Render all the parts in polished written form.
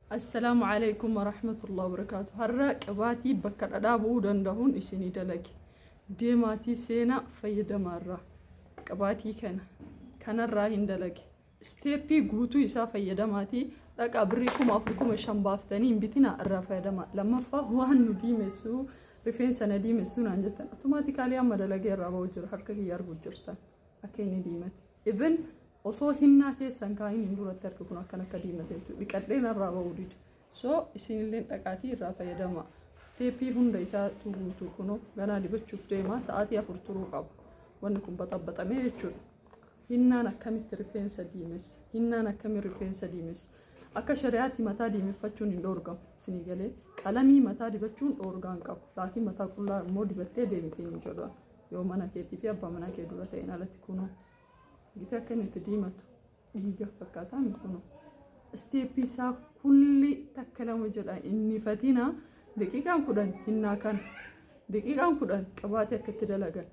السلام عليكم ورحمة الله وبركاته. هرّا قباتي بكر أدابو دندهون إسني دلك ديماتي سينا فيدا مرة قباتي كان الراهن دلك ستيبي قوتو يسا فيدا ماتي لك أبريكم أفركم الشنبافتنين بتنا الرافيدا ما لما فهو هنو ديمسو رفين سنة ديمسو نانجتن أوتوماتيكالي أما دلقي الرابو جر حركة ياربو جرستا أكيني ديمت إذن osoo hinnaa keessan kaayin hin duratti harka kun akkana akka diimate jechuudha. Dhiqadheen irraa ba'uu didi. So isinillee dhaqaatii irraa fayyadama. Steepii hunda isaa turuutu kunoo ganaa dibachuuf deema sa'aatii 4 turuu qaba. Wanni kun baxabaxamee jechuudha. Hinnaan akkamitti rifeensa diimessa? Hinnaan akkamitti rifeensa diimessa? Akka shari'aatti mataa diimeffachuun hin dhoorgamu. Isinii galee qalamii mataa dibachuun dhoorgaan qabu. Laakiin mataa qullaa immoo dibattee deemtee hin jedhu. Yoo mana keetii fi abbaa mana kee dura ta'een alatti kunoo. Gita kanatti diimatu dhiiga fakkaataa mikuno steepii isaa kulli takka lama jedha inni fatina daqiiqaan 10 hinnaa kan daqiiqaan 10 qabaatee akkatti dalagan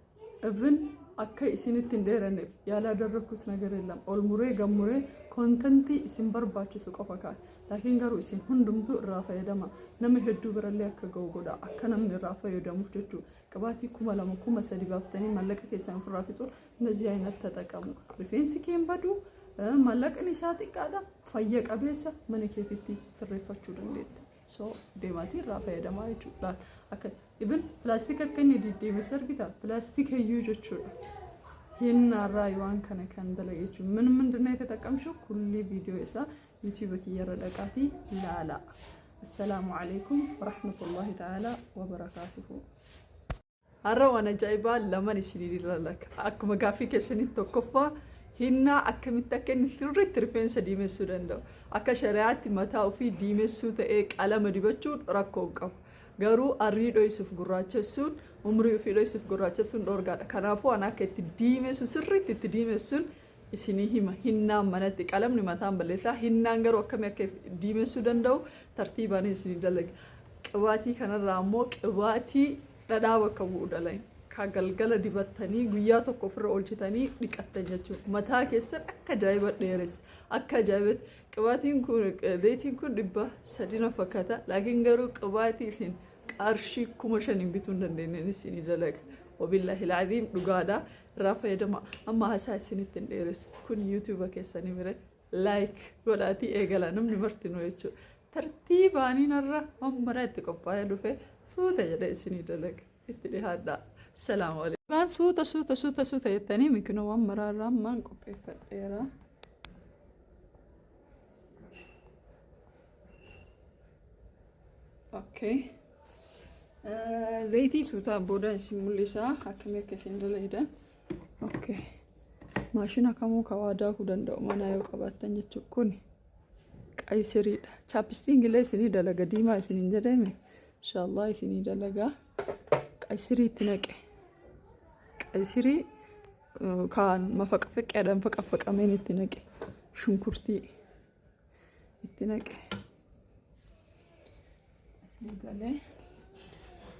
even akka isinitti hin dheeranneef yaala darrakkuut nagar illam ol muree gammuree kontentii isin barbaachisu qofa kaa laakiin garuu isin hundumtuu irraa fayyadama nama hedduu birallee akka ga'u godha akka namni irraa fayyadamuuf jechuudha. قباتي كوما لما كوما سدي بافتني ملك كيسان فرافيتور نزيانة تتكامو رفينسي كيم بدو ملك نشاطي كذا فيك أبيسا من كيفتي فريفة شودن ليت so ديماتي رافع دما يجو لا أكيد even بلاستيك كني دي مسر كذا بلاستيك هيوجد شو هنا رايوان كان دلقي من دنيا تتكام شو كل فيديو إسا يوتيوب كي يردكاتي لا السلام عليكم ورحمة الله تعالى وبركاته. هرّا وانا جايبة لما نشيل لك أكو مقافي كسنين توقفة هنا أكمل تكن ثورة ترفين سديم السودان دو أكا شريعة متى وفي ديم السود إيك على مديبتشود راكوكم غارو أريد يوسف قراتش السود عمري في يوسف قراتش السود دورجا كنافو أنا كت ديم السود سرّي تديم السود إسني هنا مناتك على من متى بلسا هنا غارو أكمل كيف ديم السودان دو ترتيبان إسني دلك قواتي كنا راموك قواتي dhadhaaba qabu dhalay ka galgala dibattanii guyyaa tokko ofirra oolchitanii dhiqattan jechuudha. Mataa keessan akka ajaa'iba dheeres akka ajaa'ibat qibaatiin kun zeetiin kun 300 fakkaata laakiin garuu qibaatiin qarshii 5,000 bituu hin dandeenye isin dalaga. Wabillahi alazim dhugaadha irraa fayyadama amma haasaa isinitti hin dheeres kun YouTube keessanii bira like godhaatii eegala namni martinuu jechuudha. Tartiibaaniin irra amma itti qophaa'ee dhufe سوتا جدا إسني دلك إتلي هذا السلام عليكم. بعد سوتا يتاني ممكن هو مرة ما نقبل فديرة. أوكي. زيتي سوتا بودا سيموليسا حكمي كسين دليدا. أوكي. ماشينا كمو كوادا كودن دو مانا يو كباتن جتشكوني. أي سريد. شابستين جلي سني دلك ديما سنين جدامي. إن شاء الله يسني دلقة قيسري تنقي قيسري كان ما فك أدم فك أمين تنقي شنكرتي تنقي نقله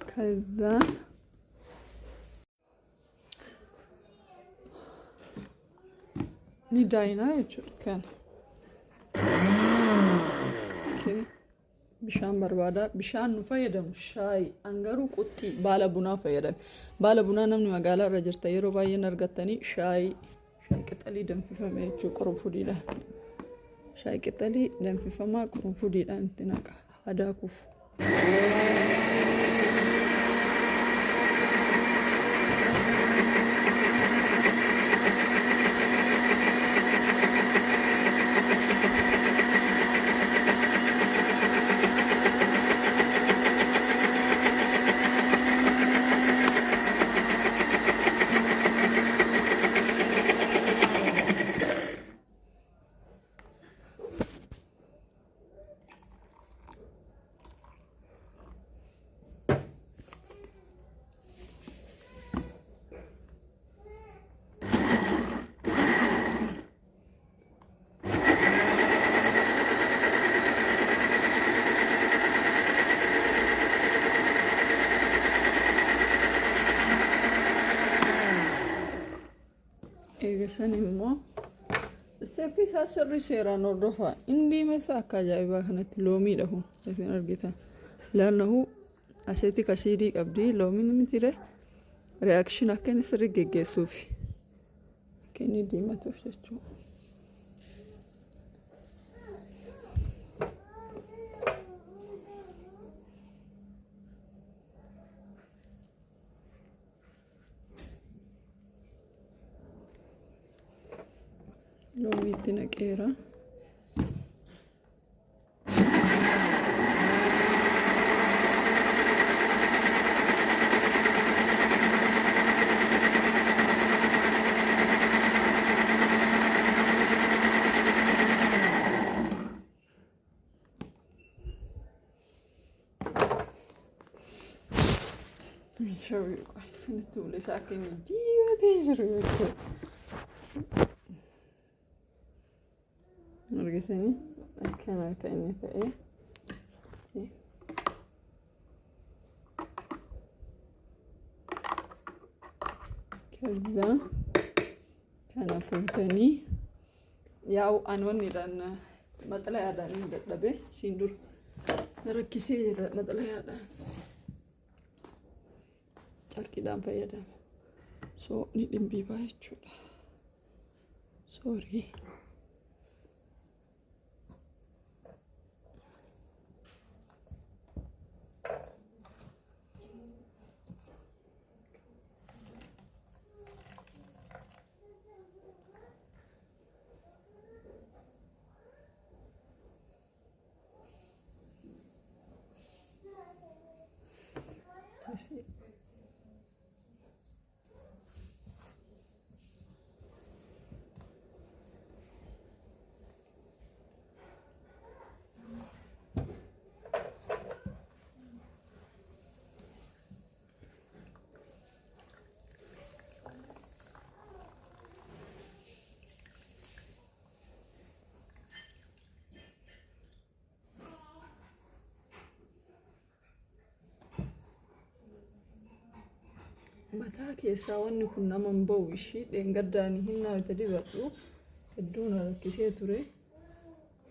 كذا نداينا يجور كان okay. بشان بربادا بشان نفيدم شاي أنغرو قطي بالا بنا فيدم بالا بنا نمني مقالة رجرت يرو باي نرقتني شاي كتالي دم في فما يجو قرنفودي له شاي كتالي دم في فما قرنفودي له انتناك هذا كوف إيجاسني مو Reseepii isaa sirrii seeraan hordofaa. Inni meeshaa akka ajaa'ibaa kanatti loomiidha kun isin argitan. Laannahu asitti kasiidii qabdi loomiin mitire reakshin akka inni sirrii geggeessuufi. Akka inni diimatuuf jechuudha. Loomii itti naqeera. Meeshaalee isinitti mul'isa akka inni diimatee jiru jechuudha. Argitanii akkana ta'e ta'ee ከዛ kana fuutanii yaa'u anwanniidhaan maxalayaadhaan hin dadhabe siin dur rakkisee jira maxalayaadhaan carqiidhaan fayyadamu soo ni dhimbiibaa jechuudha. Sorry. Mataa keessaa wanni kun nama hin ba'u ishii dheengaddaanii hin naawwate dibadhu hedduun rakkisee ture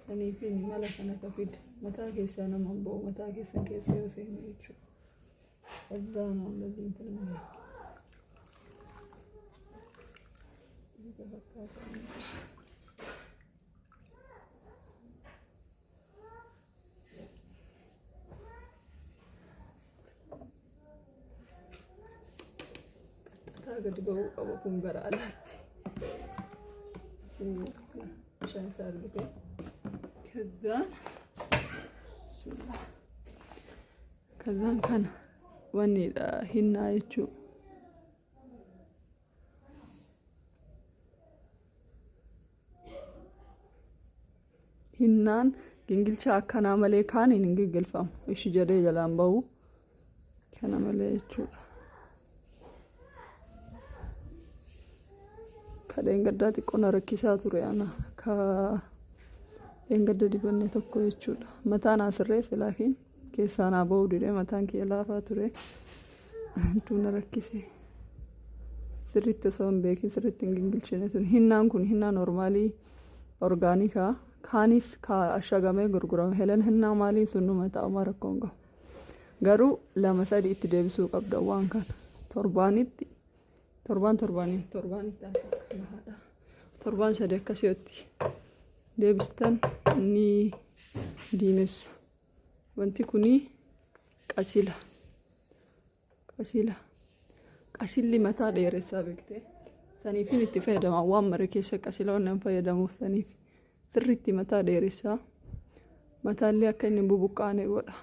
saniifi mala kana kafide mataa keessaa nama hin ba'u mataa keessan keessaa yoo seenne jechuudha. Azzaan wallazii intalama gadi ba'uu qaba kun gara alaatti bishaan isaa argite ከዛን bismillah ከዛን kana wanniidha hinnaa jechuu hinnaan gingilcha akkanaa malee kaan hin gingilfamu ishi jedhee jalaan ba'u kana malee jechuudha. Dheengaddaa xiqqoon rakkisaa ture ana ka dheengadda dibannee tokko jechuudha. Mataan asirreesse laakiin keessaa naa ba'uu didee mataan kiyya laafaa ture duuna rakkise sirriitti osoo hin beekin sirriitti hin gingilchine ture. Hinnaan kun hinnaa noormaalii orgaanikaa kaanis ashagamee gurgurama helan hinnaa maalii sun numa ta'uma rakkoon qabu garuu 2-3 itti deebisuu qabda waan kana torbaanitti torban sadii akkasitti deebistan ni diimessa. Wanti kuni qasilli mataa dheeressaa beekte saniifin itti fayyadama waan mara keessa qasila wannan fayyadamuuf saniif sirriitti mataa dheeressaa mataallee akka inni bubuqqaane godha.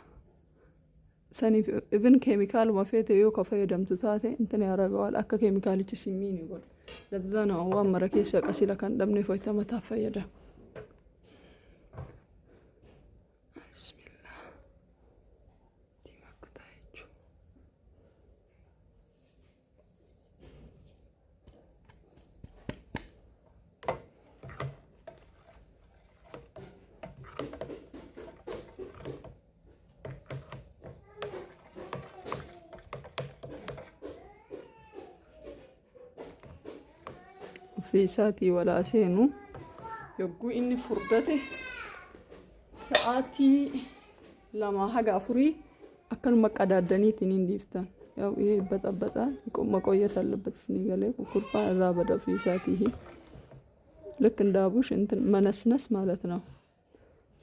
Saniif even keemikaaluma feete yoo ka fayyadamtu taate intani aragawal akka keemikaalichi simmiini godha. Dabzana waan mara keessa qasila kan dhabne foyta mataa fayyada. Bismillah. Diimakkutaa jechuudha. Ofii isaatii walaa seenu yogguu inni furdate sa'aatii 2 haga 4 akkanuma qadaaddaniitiin hin dhiiftan. ያው ይሄ ይበጣበጣል መቆየት አለበት ስኒገሌ ኩርፋን ራበደ ፊሳቲሂ ልክ እንዳቡሽ እንትን መነስነስ ማለት ነው።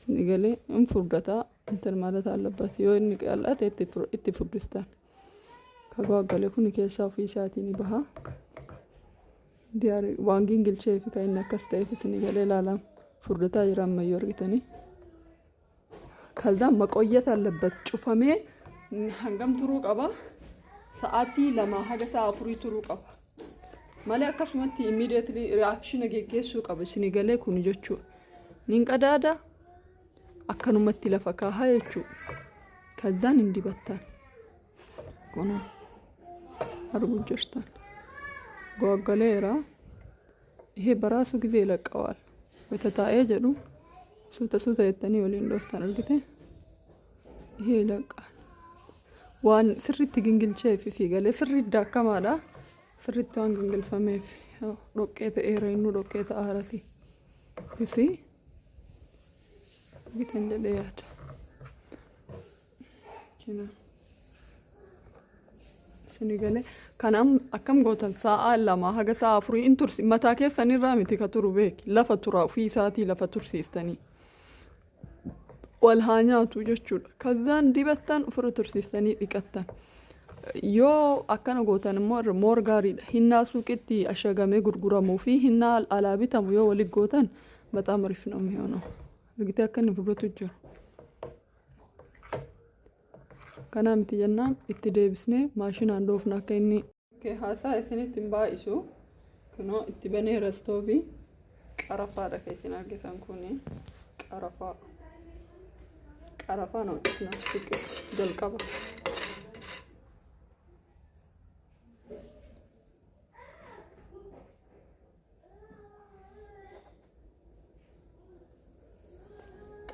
ስኒገሌ እንፉርደታ እንትን ማለት አለበት ይወን ቃላት ኢትፍርድስታን ከጓገለ ኩን ከሳው ፊሳቲኒ ባሃ ዲያሪ ዋንጊን ግልቼ ፊካይና ከስታይፍ ስኒገሌ ላላም ፍርደታ ይራም ማይወርግተኒ ከዛ መቆየት አለበት ጩፈሜ hangam turuu qaba sa'aatii 2 haga sa'a 4 turuu qaba malee akkasumatti immediately reaction geggeessuu qaba isinii galee kun jechuudha nin qadaada akkanumatti lafa kaahaa jechuudha ከዛን እንዲበታል ሆኖ አርጉ ጀሽታል ጓገሌራ ይሄ በራሱ ጊዜ ይለቀዋል በተታየ ጀዱ ሱተ የተኒ ወሊን ዶፍታን አልግቴ ይሄ ይለቃል ዋን ስሪት ግንግልቼ ፊሲ ገለ ስሪት ዳከማዳ ስሪት ዋን ግንግል ፈሜፍ ዶቄተ ኤሬኑ ዶቄተ አራሲ ፊሲ ቢተንደ ለያት ኪና ስኒገለ kanam akkam gootan sa'a 2 haga sa'a 4 intursi mataa keessan irraa miti ka turu beeki lafa tura ofii isaatii lafa tursiistanii wal haa nyaatu jechuudha kazaan dibattan ofirra tursiistanii dhiqattan yoo akkana gootan immoo moor gaariidha hinnaa suuqitti ashagamee gurguramuu fi hinnaa alaa bitamu yoo waliin gootan በጣም አሪፍ ነው የሚሆነው እርግጥ ያከን ፍብረቱ ጅሩ kana miti jennaan itti deebisnee maashina andoofna akka inni haasaa isinitti hin baay'isu kunoo itti baneera stoovii qarafaadha kan isin argitan kuni qarafaa no isna siqe jalqaba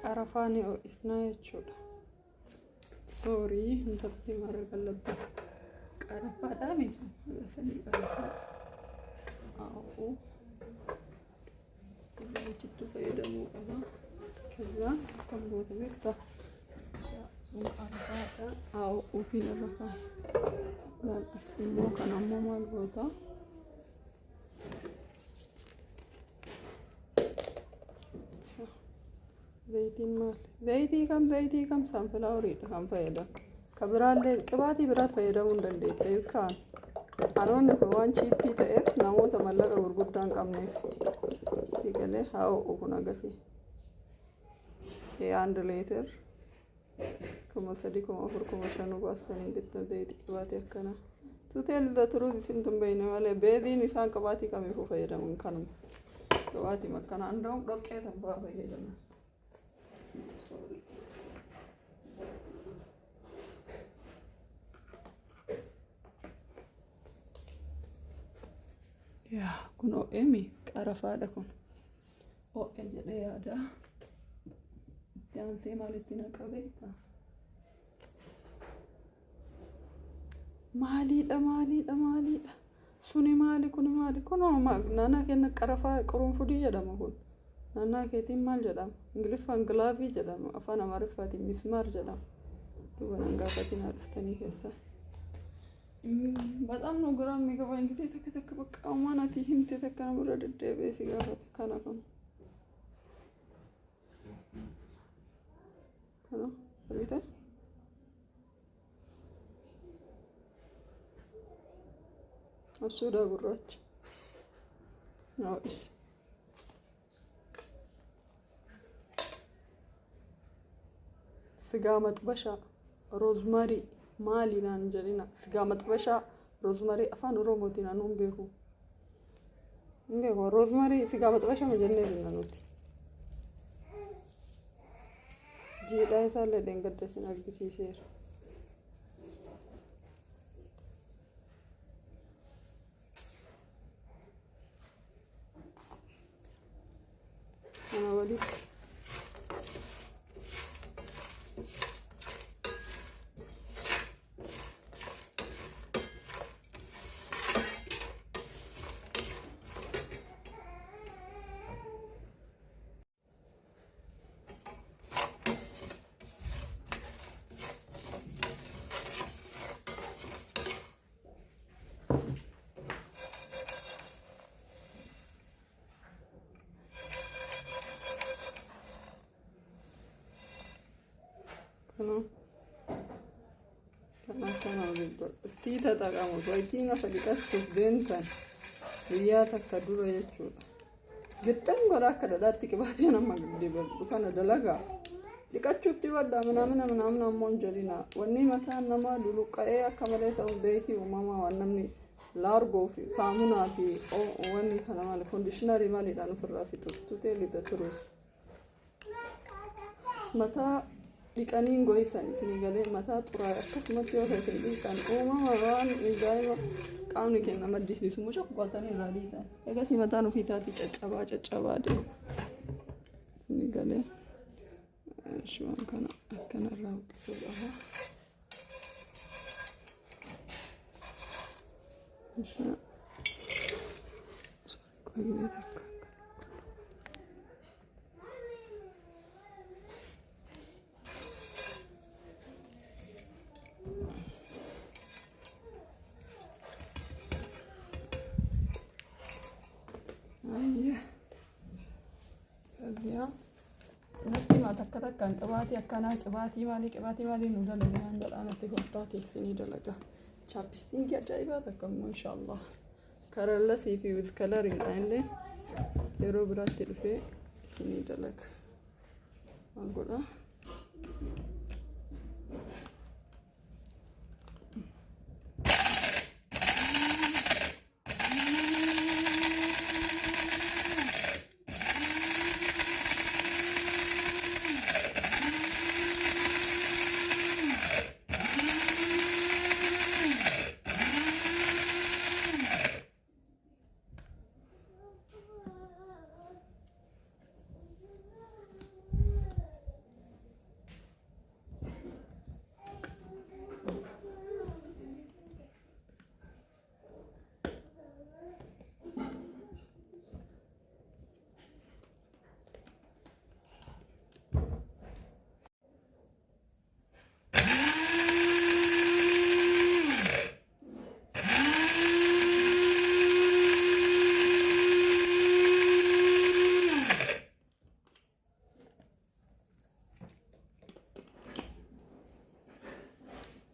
qarafaani isna jechuudha sorry እንተብቲ ማድረግ አለበት ቀረፋዳ ሜሱ ለሰኒ ቀረፋ አዎ ከዚህ ፈይደሙ ቀባ ከዛ ከምቦት ቤታ ቀረፋዳ አዎ ኡፊን ረፋ ባልስሞ ከናሞ ማልቦታ ዘይቲ ከም ሳንፍላወር ይደካም ፈይዳ ከብራለ ቅባቲ ብራት ፈይዳው እንደንዴት ይካን አሮን ዋንቺ ፒቲኤፍ ናሞ ተመለቀ ጉርጉዳን ቀምኔ ሲገለ ሃው ኡኩና ገሲ የአንድ ሊትር ከመሰዲ ከመፍር ከመሸኑ ባስተን እንድት ዘይት ቅባቲ ያከና ቱቴል ዘትሩ ሲንቱም በይነ ማለ ቤዲን ኢሳን ቅባቲ ከመፉ ፈይዳው እንካን ቅባቲ መከና እንደው ዶቄ ተንባ ፈይዳና ya kun o'emi qarafaadha kun o'e jedhe yaada itti aansee maalitti naqabeeta maaliidha suni maali kun naannaa kenna qarafaa qurunfudii jedhama kun naannaa keetiin maal jedhama ingiliffaan gilaavii jedhama afaan amaariffaatiin mismaar jedhama duuba nan gaafatiin dhuftanii keessaa በጣም ነው ግራ የሚገባኝ ጊዜ ተከተከ በቃ ማናት ይህም ተተከነ ወረደ ቤት ሲጋፈት ካናከም ካና ሪታ እሱ ዳጉራች ናውስ ስጋ መጥበሻ ሮዝማሪ ማሊና እንጀሪና ስጋ መጥበሻ ሮዝመሪ አፋን ኦሮሞቲና ነው ቤሁ ሮዝመሪ ስጋ መጥበሻ መጀነ ይነኑት ጂዳ ይሳለ ደንገደስና ግሲሴር አና ወዲ kana waliin istii tataaqamu wayitiin afa dhiqachuuf deemtan guyyaa takka dura jechuudha. Gittam godha akka dhadhaatti qibaatii nama dibadhu kana dalagaa dhiqachuuf dibadha ምናምን ammoo jedhina wanni mataan nama luluqqa'ee akka malee ta'u beekii uumamaa waan namni laargoo fi saamunaa fi wanni kana malee koondishinarii maaliidhaan ofirraa fixutu teelita turuus mataa dhiqaniin goysan isinii galee mataa xuraa'e akkasumas yoo ta'e isin dhiqan uumama waan ijaa'ima qaamni kenna maddisiisu mucaa qoqaltanii irraa dhiitan eegasii mataan ofiisaatii caccabaa deema isinii galee waan kana akkanarraa uqqisuu qaba. natti ma takka takkaan qibaatii akkanaa qibaatii maalii nu dalagaan jedhaanatti gooftaa teessinii dalaga chaappistiinkii ajaa'ibaa takka immoo inshaallah karallasii fi with coloriin illee yeroo biraatti dhufee isinii dalaga maal godha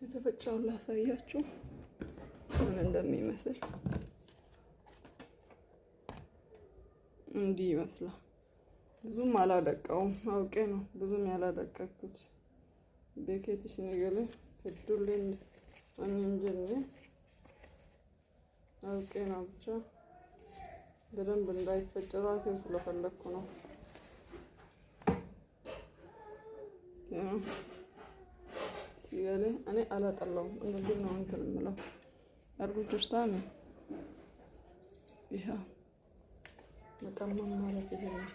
የተፈጨውን ላሳያችሁ ምን እንደሚመስል እንዲህ ይመስላል። ብዙም አላደቀውም አውቄ ነው ብዙም ያላደቀኩት ቤኬት ሲነገለ ፍዱልን አንንጀነ አውቄ ነው ብቻ በደንብ እንዳይፈጭ ራሴው ስለፈለኩ ነው። ሲገለ እኔ አላጠላውም እንደዚህ ነው እንትን የምለው አርጉ ጅርታኔ ይሄ መቀመም ማለት ይሄ ነው።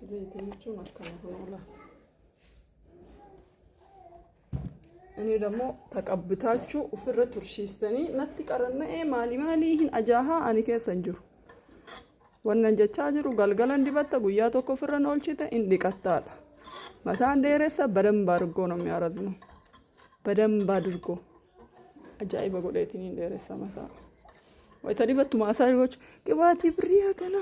ዘይቱን አከናውናለሁ። እኔ ደግሞ ተቀብታችሁ ኡፍረ ቱርሺስተኒ ነቲ ቀረነ ማሊ ይህን አጃሃ አኒ ከሰንጅሩ ወነን ጀቻ ጅሩ galgala እንዲበተ ጉያ ቶኮ ፍረ ነውልቺተ እንዲቀጣላ ማታን ደረሰ በደንብ አድርጎ ነው የሚያረዝመው በደንብ አድርጎ አጃኢበ ጎዴቲኒ ደረሰ ማታ ወይ ተዲበቱ ማሳጆች ቅባቲ ብሪያ ገና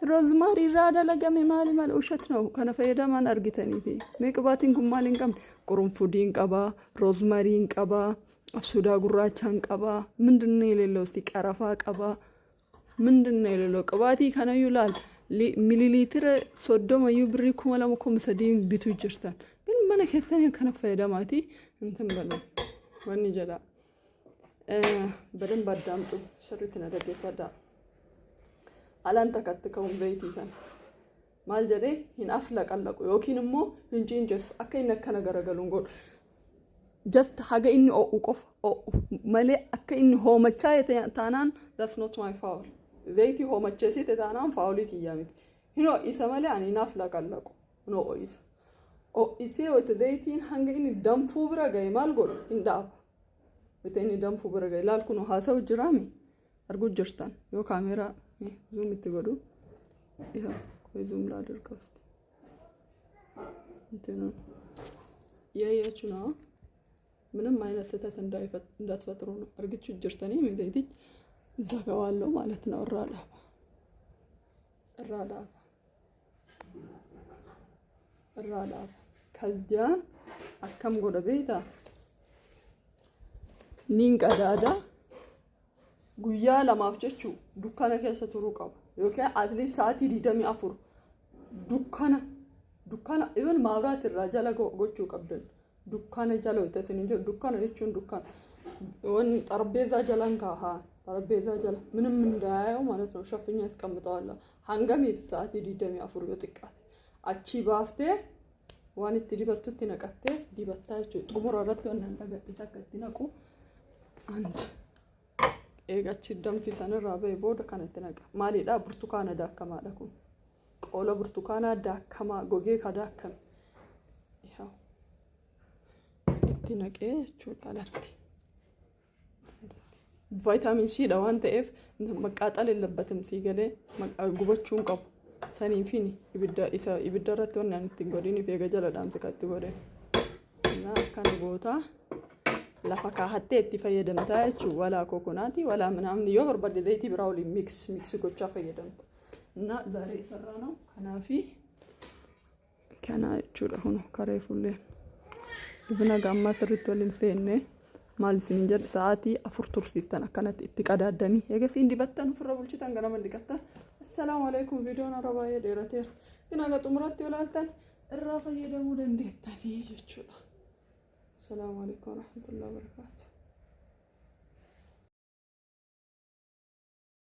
ሮዝማሪ ራዳ ለገሜ ማሊ ማል ውሸት ነው ከነፈየዳ ማን አርግተኒቲ ሜቅባቲን ጉማሊን ቀም ቁርንፉዲን ቀባ ሮዝማሪን ቀባ አብሱዳ ጉራቻን ቀባ ምንድነው የሌለው እስቲ ቀረፋ ቀባ ምንድነው የሌለው ቅባቲ ከነዩላል ሚሊሊትር ሶዶም አዩ ብሪ ኩመላም ኮምሰዲን ቢቱ ይጅርታል ግን ማነ ከሰኔ ከነፈየዳ ማቲ እንትን በለ ወኒ ጀዳ በደንብ አዳምጡ ስሪት ነደገፈዳ አላንተ ከተከውን በይቲሰን ማልጀዴ ይናፍለቀለቁ ዮኪንሞ እንጂንጀስ አከይነ ከነገረገሉን ጎል just haga inni o qof male akka inni homacha tanan that's not my fault zayti homacha site tanan fauliti yamit hino isa male ani naflaqallaqu no is o ise wet zaytin hanga inni damfu braga mal gol indab wet inni damfu braga lal kuno hasaw jirami argu jirtan yo camera zoom itgodu iha koy zoom la derkast እንትኑ ያያችሁ ነው ምንም አይነት ስህተት እንዳትፈጥሩ ነው እርግጥ ጅርተኒ ምን ዘጋዋለሁ ማለት ነው እራዳ ከዚያ akkam godha beektaa niin qadaada guyyaa lamaaf jechuu dukkana keessa turuu qaba yookaan atleast sa'aatii 24 dukkana even maabiraat irraa jala gochuu qabdan dukkana jala isin jiru dukkana jechuun dukkana wan ጠረጴዛ jalan kaahaa ጠረጴዛ jala ምንም እንዳያየው ማለት ነው ሸፍኛ ያስቀምጠዋለሁ hangamif sa'aatii 24 yoo xiqqaate achi baaftee waan itti dibattutti naqattee dibattaa jechuudha xumura irratti waan dhagaatti akka itti naqu eegachi danfisan irraa ba'ee booda kanatti naqa maalidhaa burtukaana daakkamaadha kun qola burtukaanaa daakkamaa gogee ka daakkame itti naqee jechuudha alatti ቫይታሚን ሲ dha waan ta'eef maqaaxal የለበትም ሲገlee gubachuun qabu saniifin ibidda irratti waan itti godhiniif eega jaladhaan siqatti godhe na akkana goota lafa kaahattee itti fayyadamtaa jechuudha walaa kokonaati walaa ምናምን yoo barbaadde zayitii biraa waliin mix gochaa fayyadamta na zaare sarraa ነው kanaafi kana jechuudha huno karee fullee ibna gamma sirriitti waliin seenne maal isin jedh sa'aatii 4 tursiistan akkanatti itti qadaadanii eegas indi battan ofirra bulchitan ganama dhiqatan assalaamu alaykum viidiyoon arabaayee dheerateera kana ga xumuratti olaaltan irraa fayyadamuu dandeettanii jechuudha assalaamu alaykum warahmatullahi wabarakatuh